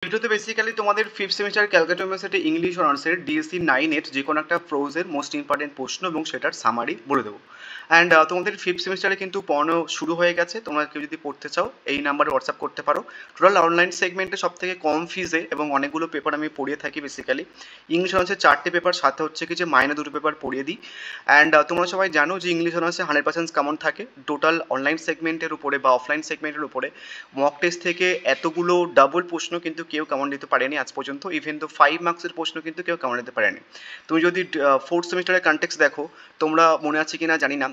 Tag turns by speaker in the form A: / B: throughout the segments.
A: এটাতে বেসিক্যালি তোমাদের fifth semester Calcutta university English অনার্সের ডিএসসি 9 যে কোনো একটা প্রোজের মোস্ট ইম্পর্টেন্ট প্রশ্ন এবং সেটার সামারি বলে দেবো। অ্যান্ড তোমাদের ফিফথ সেমিস্টারে কিন্তু পড়ানো শুরু হয়ে গেছে। তোমরা কেউ যদি পড়তে চাও এই নাম্বারে হোয়াটসঅ্যাপ করতে পারো। টোটাল অনলাইন সেগমেন্টে সব থেকে কম ফিজে এবং অনেকগুলো পেপার আমি পড়িয়ে থাকি বেসিক্যালি। ইংলিশ অনার্সের 4টে পেপার, সাথে হচ্ছে কি যে মাইনে 2টো পেপার পড়িয়ে দিই। অ্যান্ড তোমরা সবাই জানো যে ইংলিশ অনার্সে 100% কমন থাকে টোটাল অনলাইন সেগমেন্টের উপরে বা অফলাইন সেগমেন্টের উপরে। মক টেস্ট থেকে এতগুলো ডাবল প্রশ্ন কিন্তু কেউ কমন দিতে পারেনি আজ পর্যন্ত। ইভেন তো 5 মার্কসের প্রশ্ন কিন্তু কেউ কমন দিতে পারেনি। তুমি যদি ফোর্থ সেমিস্টারের কনটেক্সট দেখো, তোমরা মনে আছে কি না জানি না,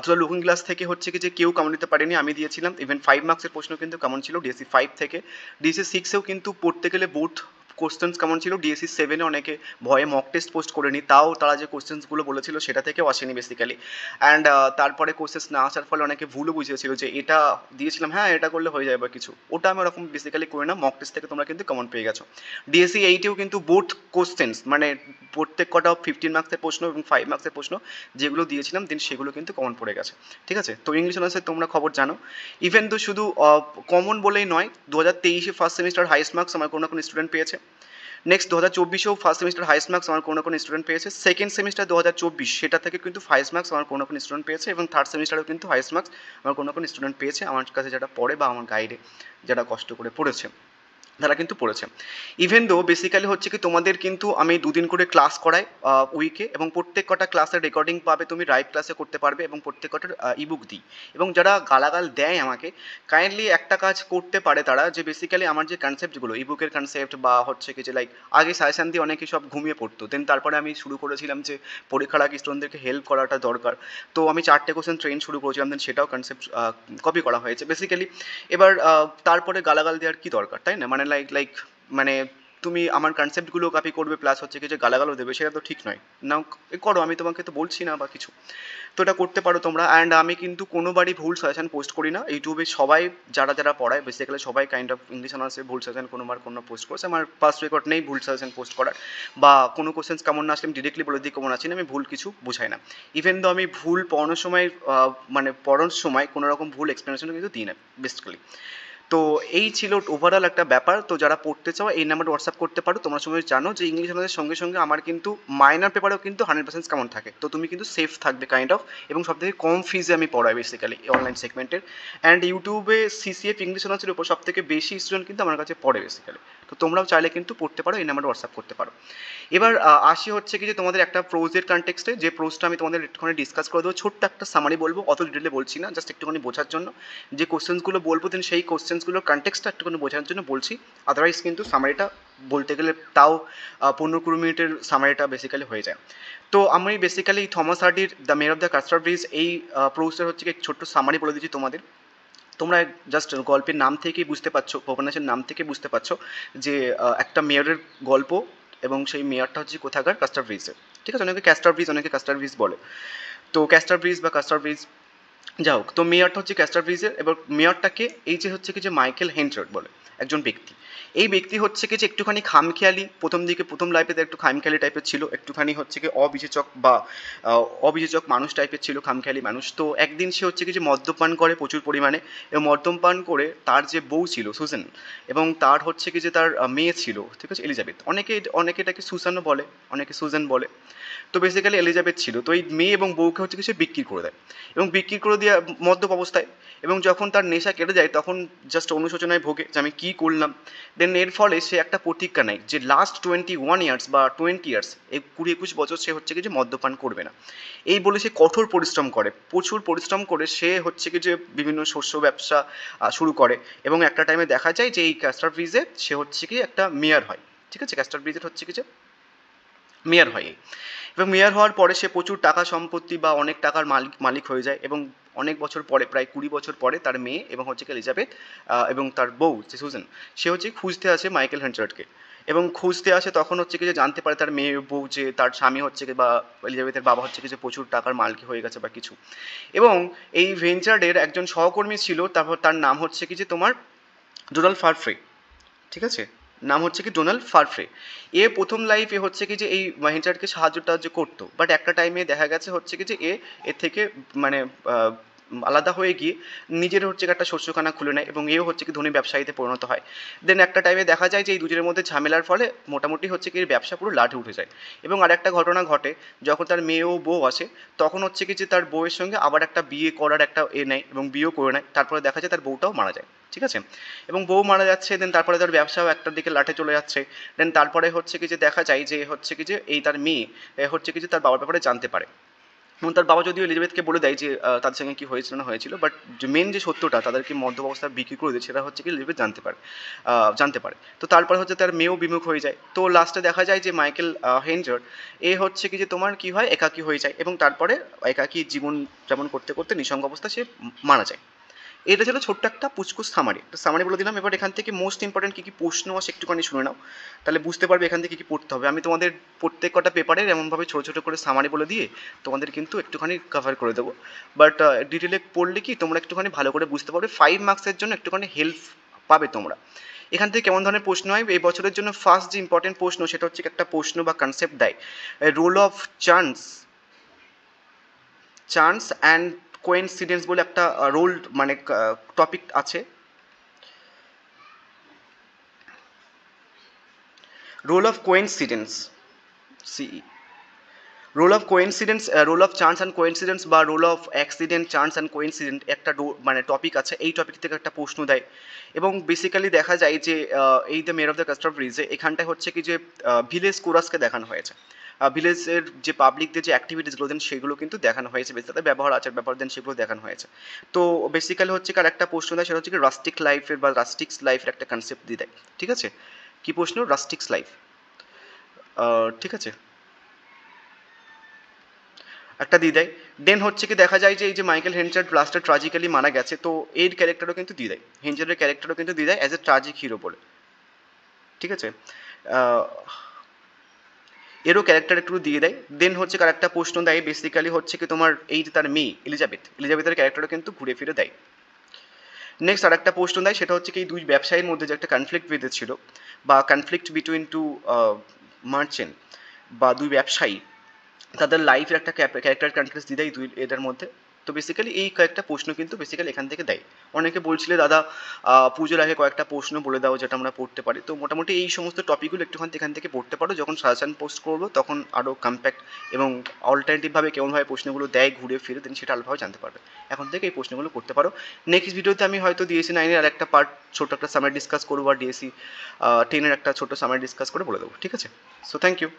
A: তোমরা লুকিং গ্লাস থেকে হচ্ছে কি যে কেউ কমন দিতে পারেনি, আমি দিয়েছিলাম। ইভেন 5 মার্কসের প্রশ্ন কিন্তু কমন ছিল ডিএসসি 5 থেকে। ডিএসসি 6এও কিন্তু পড়তে গেলে বোথ কোশ্চেন্স কেমন ছিল। ডিএসসি 7-এ অনেকে ভয়ে মক টেস্ট পোস্ট করেনি, তাও তারা যে কোশ্চেন্সগুলো বলেছিল সেটা থেকেও আসেনি বেসিক্যালি। অ্যান্ড তারপরে কোশ্চেন্স না আসার ফলে অনেকে ভুলও বুঝিয়েছিল যে এটা দিয়েছিলাম, হ্যাঁ এটা করলে হয়ে যাবে বা কিছু। ওটা আমি ওরকম বেসিক্যালি করি না, মক টেস্ট থেকে তোমরা কিন্তু কমন পেয়ে গেছো। ডিএসসি 8-এও কিন্তু বোথ কোশ্চেন্স মানে প্রত্যেক কটা 15 মার্কসের প্রশ্ন এবং 5 মার্কসের প্রশ্ন যেগুলো দিয়েছিলাম দেন সেগুলো কিন্তু কমন পড়ে গেছে। ঠিক আছে, তো ইংলিশ অনার্সের তোমরা খবর জানো। ইভেন তো শুধু কমন বলেই নয়, 2023-এ ফার্স্ট সেমিস্টার হাইস্ট মার্কস আমার কোনো না কোনো স্টুডেন্ট পেয়েছে। নেক্সট 2024-এও ফার্স্ট সেমিস্টার হাইস্ট মার্কস আমার কোনো না কোনো স্টুডেন্ট পেয়েছে। সেকেন্ড সেমিস্টার 2024 সেটা থেকে কিন্তু হাইস্ট মার্কস আমার কোনো না কোনো স্টুডেন্ট পেয়েছে, এবং থার্ড সেমিস্টারেও কিন্তু হাইস্ট মার্কস আমার কোনো না কোনো স্টুডেন্ট পেয়েছে আমার কাছে যারা পড়ে বা আমার গাইডে যারা কষ্ট করে পড়েছে তারা কিন্তু পড়েছে। ইভেন দো বেসিক্যালি হচ্ছে কি তোমাদের কিন্তু আমি 2 দিন করে ক্লাস করাই উইকে, এবং প্রত্যেক কটা ক্লাসের রেকর্ডিং পাবে তুমি, লাইভ ক্লাসে করতে পারবে, এবং প্রত্যেক কটার ইবুক দিই। এবং যারা গালাগাল দেয় আমাকে, কাইন্ডলি একটা কাজ করতে পারে তারা, যে বেসিক্যালি আমার যে কনসেপ্টগুলো ইবুকের কনসেপ্ট বা হচ্ছে কি যে লাইক আগে সাজেশন দিয়ে অনেকে সব ঘুমিয়ে পড়তো, দেন তারপরে আমি শুরু করেছিলাম যে পরীক্ষার আগে স্টুডেন্টদেরকে হেল্প করাটা দরকার। তো আমি 4টে কোশ্চেন ট্রেন শুরু করেছিলাম, দেন সেটাও কনসেপ্ট কপি করা হয়েছে বেসিক্যালি। এবার তারপরে গালাগাল দেওয়ার কি দরকার, তাই না? মানে লাইক লাইক মানে তুমি আমার কনসেপ্টগুলো কপি করবে প্লাস হচ্ছে কি যে গালাগালও দেবে, সেটা তো ঠিক নয়। নাও করো, আমি তোমাকে তো বলছি না বা কিছু, তো এটা করতে পারো তোমরা। অ্যান্ড আমি কিন্তু কোনোবারই ভুল সাজেশন পোস্ট করি না ইউটিউবে। সবাই যারা যারা পড়ায় বেসিক্যালি সবাই কাইন্ড অফ ইংলিশ অনার্সে ভুল সাজেশন কোনোবার কোনো পোস্ট করেছে। আমার পাস্ট রেকর্ড নেই ভুল সাজেশন পোস্ট করার, বা কোনো কোশ্চেন কেমন না আসলে আমি ডিরেক্টলি বলে দিই কেমন আছি না, আমি ভুল কিছু বোঝাই না। ইভেন তো আমি ভুল পড়ানোর সময় মানে পড়ানোর সময় কোনো রকম ভুল এক্সপ্লেনেশন কিন্তু দিই না বেসিক্যালি। তো এই ছিল ওভারঅল একটা ব্যাপার। তো যারা পড়তে চাও এই নাম্বারে হোয়াটসঅ্যাপ করতে পারো। তোমরা সবাই জানো যে ইংলিশ অনার্সের সঙ্গে সঙ্গে আমার কিন্তু মাইনর পেপারেও কিন্তু 100% কমন থাকে, তো তুমি কিন্তু সেফ থাকবে কাইন্ড অফ। এবং সবথেকে কম ফিজে আমি পড়াই বেসিক্যালি অনলাইন সেগমেন্টের। অ্যান্ড ইউটিউবে সিসিএফ ইংলিশ অনার্সের উপর সব থেকে বেশি স্টুডেন্ট কিন্তু আমার কাছে পড়ে বেসিক্যালি। তো তোমরাও চাইলে কিন্তু পড়তে পারো, এই নাম্বারে হোয়াটসঅ্যাপ করতে পারো। এবার আসি হচ্ছে কি যে তোমাদের একটা প্রোজের কনটেক্সটে, যে প্রোজটা আমি তোমাদের একটুখানি ডিসকাস করে দেবো। ছোট্ট একটা সামারি বলবো, অত ডিটেলে বলছি না, জাস্ট একটুখানি বোঝার জন্য। যে কোশ্চেন্সগুলো বলবো দেন সেই কোশ্চেন্সগুলোর কনটেক্সটটা একটুখানি বোঝার জন্য বলছি। আদারওয়াইজ কিন্তু সামারিটা বলতে গেলে তাও 15-20 মিনিটের সামারিটা বেসিক্যালি হয়ে যায়। তো আমি বেসিক্যালি থমাস হার্ডির the mayor of the Casterbridge এই প্রোজটার হচ্ছে কি ছোট্ট সামারি বলে দিচ্ছি তোমাদের। তোমরা জাস্ট গল্পের নাম থেকেই বুঝতে পারছো, উপন্যাসের নাম থেকে বুঝতে পারছো যে একটা মেয়রের গল্প, এবং সেই মেয়রটা হচ্ছে কোথাকার, কাস্টার ব্রিজে। ঠিক আছে, অনেকে ক্যাস্টার ব্রিজ অনেকে কাস্টার ব্রিজ বলে। তো ক্যাস্টার ব্রিজ বা কাস্টার ব্রিজ যা হোক, তো মেয়রটা হচ্ছে ক্যাস্টার ব্রিজের। এবার মেয়রটাকে এই যে হচ্ছে কি যে মাইকেল হেনচার্ড বলে একজন ব্যক্তি। এই ব্যক্তি হচ্ছে কি যে একটুখানি খামখেয়ালি, প্রথম দিকে প্রথম লাইফে একটু খামখেয়ালি টাইপের ছিল, একটুখানি হচ্ছে কি অবিবেচক বা অবিবেচক মানুষ টাইপের ছিল, খামখেয়ালি মানুষ। তো একদিন সে হচ্ছে কি যে মদ্যপান করে প্রচুর পরিমাণে, এবং মদ্যপান করে তার যে বউ ছিল সুজেন, এবং তার হচ্ছে কি যে তার মেয়ে ছিল, ঠিক আছে, এলিজাবেথ। অনেকে অনেকে এটাকে সুসানও বলে, অনেকে সুজেন বলে। তো বেসিক্যালি এলিজাবেথ ছিল। তো এই মেয়ে এবং বউকে হচ্ছে কি সে বিক্রি করে দেয়, এবং বিক্রি করে দেওয়া মদ্যপ অবস্থায়। এবং যখন তার নেশা কেটে যায় তখন জাস্ট অনুশোচনায় ভোগে যে আমি কী করলাম। দেন এর ফলে সে একটা প্রতিজ্ঞা নেয় যে লাস্ট 21 ইয়ার্স বা 20 ইয়ার্স, এই 20-21 বছর সে হচ্ছে কি যে মদ্যপান করবে না। এই বলে সে কঠোর পরিশ্রম করে, প্রচুর পরিশ্রম করে সে হচ্ছে কি যে বিভিন্ন শস্য ব্যবসা শুরু করে। এবং একটা টাইমে দেখা যায় যে এই ক্যাস্টার ব্রিজে সে হচ্ছে কি একটা মেয়র হয়। ঠিক আছে, ক্যাস্টার ব্রিজের হচ্ছে কি যে মেয়র হয়। এবং মেয়র হওয়ার পরে সে প্রচুর টাকা সম্পত্তি বা অনেক টাকার মালিক মালিক হয়ে যায়। এবং অনেক বছর পরে, প্রায় 20 বছর পরে, তার মেয়ে এবং হচ্ছে কি এলিজাবেথ এবং তার বউ যে সুজেন, সে হচ্ছে খুঁজতে আসে মাইকেল হেনচার্ডকে। এবং খুঁজতে আসে তখন হচ্ছে কি যে জানতে পারে তার মেয়ে বউ যে তার স্বামী হচ্ছে কি বা এলিজাবেথের বাবা হচ্ছে কি যে প্রচুর টাকার মালিক হয়ে গেছে বা কিছু। এবং এই ভেঞ্চার্ডের একজন সহকর্মী ছিল, তারপর তার নাম হচ্ছে কি যে তোমার ডোনাল্ড ফারফ্রে। ঠিক আছে, নাম হচ্ছে কি ডোনাল্ড ফারফ্রে। এ প্রথম লাইফে হচ্ছে কি যে এই হেনচার্ডকে সাহায্য টাহায্য করতো, বাট একটা টাইমে দেখা গেছে হচ্ছে কি যে এর থেকে মানে আলাদা হয়ে গিয়ে নিজের হচ্ছে একটা শস্যখানা খুলে নেয় এবং এও হচ্ছে কি ধনী ব্যবসায়ীতে পরিণত হয়। দেন একটা টাইমে দেখা যায় যে এই দুজনের মধ্যে ঝামেলার ফলে মোটামুটি হচ্ছে কি এর ব্যবসা পুরো লাটে উঠে যায়। এবং আরেকটা ঘটনা ঘটে, যখন তার মেয়ে ও বউ আসে তখন হচ্ছে কি যে তার বউয়ের সঙ্গে আবার একটা বিয়ে করার একটা নেয় এবং বিয়েও করে নেয়। তারপরে দেখা যায় তার বউটাও মারা যায়, ঠিক আছে। এবং বউ মারা যাচ্ছে, দেন তারপরে তার ব্যবসাও একটার দিকে লাটে চলে যাচ্ছে। দেন তারপরে হচ্ছে কি যে দেখা যায় যে হচ্ছে কি যে এই তার মেয়ে হচ্ছে কি যে তার বাবার ব্যাপারে জানতে পারে এবং তার বাবা যদিও এলিজাবেথকে বলে দেয় যে তাদের সঙ্গে কী হয়েছিল না হয়েছিল, বাট যে মেন যে সত্যটা তাদেরকে মদ্য অবস্থায় বিক্রি করে দেয় সেটা হচ্ছে কি এলিজাবেথ জানতে পারে। তো তারপরে হচ্ছে তার মেয়েও বিমুখ হয়ে যায়। তো লাস্টে দেখা যায় যে মাইকেল হেনজার এ হচ্ছে কি যে তোমার কি হয় একাকী হয়ে যায় এবং তারপরে একাকী জীবন যেমন করতে করতে নিঃসঙ্গ অবস্থা সে মারা যায়। এটা ছিল ছোট্ট একটা পুচকুস সামারি, একটা সামারি বলে দিলাম। এবার এখান থেকে মোস্ট ইম্পর্টেন্ট কী কী প্রশ্ন আসে একটুখানি শুনে নাও, তাহলে বুঝতে পারবে এখান থেকে কী পড়তে হবে। আমি তোমাদের প্রত্যেক কটা পেপারের এমনভাবে ছোটো ছোটো করে সামারি বলে দিয়ে তোমাদের কিন্তু একটুখানি কভার করে দেবো। বাট ডিটেলে পড়লে কি তোমরা একটুখানি ভালো করে বুঝতে পারবে, 5 মার্কসের জন্য একটুখানি হেল্প পাবে তোমরা। এখান থেকে কেমন ধরনের প্রশ্ন হয় এই বছরের জন্য, ফার্স্ট যে ইম্পর্টেন্ট প্রশ্ন সেটা হচ্ছে একটা প্রশ্ন বা কনসেপ্ট দেয়, role of chance and coincidence বলে একটা রোল মানে টপিক আছে। Role of coincidence, see, role of coincidence, role of chance and coincidence বা role of accident chance and coincident একটা মানে টপিক আছে। এই টপিক থেকে একটা প্রশ্ন দেয় এবং বেসিক্যালি দেখা যায় যে এই দ্য মেয়ার অফ দ্য কাস্টার ব্রিজে এখানটায় হচ্ছে কি যে ভিলেজ কোরাসকে দেখানো হয়েছে। ভিলেজের যে পাবলিকদের যে অ্যাক্টিভিটিসগুলো দেন সেগুলো কিন্তু দেখানো হয়েছে, বেশ তাদের ব্যবহার আচার ব্যাপার দেন সেগুলো দেখানো হয়েছে। তো বেসিক্যালি হচ্ছে কার একটা প্রশ্ন দেয় সেটা হচ্ছে কি রাস্টিক লাইফের বা রাস্টিক্স লাইফের একটা কনসেপ্ট দিয়ে দেয়, ঠিক আছে। কি প্রশ্ন? রাস্টিক্স লাইফ, ঠিক আছে, একটা দিয়ে দেয়। দেন হচ্ছে কি দেখা যায় যে এই যে মাইকেল হেনচার লাস্টে ট্রাজিক্যালি মারা গেছে, তো এর ক্যারেক্টারও কিন্তু দিয়ে দেয়, হেনচারের ক্যারেক্টারও কিন্তু দিয়ে দেয় অ্যাজ এ ট্রাজিক হিরো বলে, ঠিক আছে। এরও ক্যারেক্টার একটু দিয়ে দেয়। দেন হচ্ছে কার একটা প্রশ্ন দেয় বেসিক্যালি হচ্ছে কি তোমার এই যে তার মেয়ে এলিজাবেথের ক্যারেক্টারও কিন্তু ঘুরে ফিরে দেয়। নেক্সট আর একটা প্রশ্ন দেয় সেটা হচ্ছে কি দুই ব্যবসায়ীর মধ্যে যে একটা কনফ্লিক্ট বেঁধেছিল বা কনফ্লিক্ট বিটুইন টু মার্চেন্ট বা দুই ব্যবসায়ী, তাদের লাইফের একটা ক্যারেক্টার কন্ট্রাস্ট দিয়ে দেয় দুই এদের মধ্যে। তো বেসিক্যালি এই কয়েকটা প্রশ্ন কিন্তু বেসিক্যালি এখান থেকে দেয়। অনেকে বলছিলে দাদা পুজোর আগে কয়েকটা প্রশ্ন বলে দাও যেটা আমরা পড়তে পারি, তো মোটামুটি এই সমস্ত টপিকগুলো একটুখানি এখান থেকে পড়তে পারো। যখন সাজেশন পোস্ট করবো তখন আরও কম্প্যাক্ট এবং অল্টারনেটিভভাবে কেমনভাবে প্রশ্নগুলো দেয় ঘুরে ফিরে দেন সেটা আলাদাভাবে জানতে পারবে। এখন থেকে এই প্রশ্নগুলো করতে পারো। নেক্সট ভিডিওতে আমি হয়তো ডিএসসি 9-এর আর একটা পার্ট ছোটো একটা সামারি ডিসকাস করবো আর ডিএসসি 10-এর একটা ছোটো সামারি ডিসকাস করে বলে দেবো, ঠিক আছে। So thank you.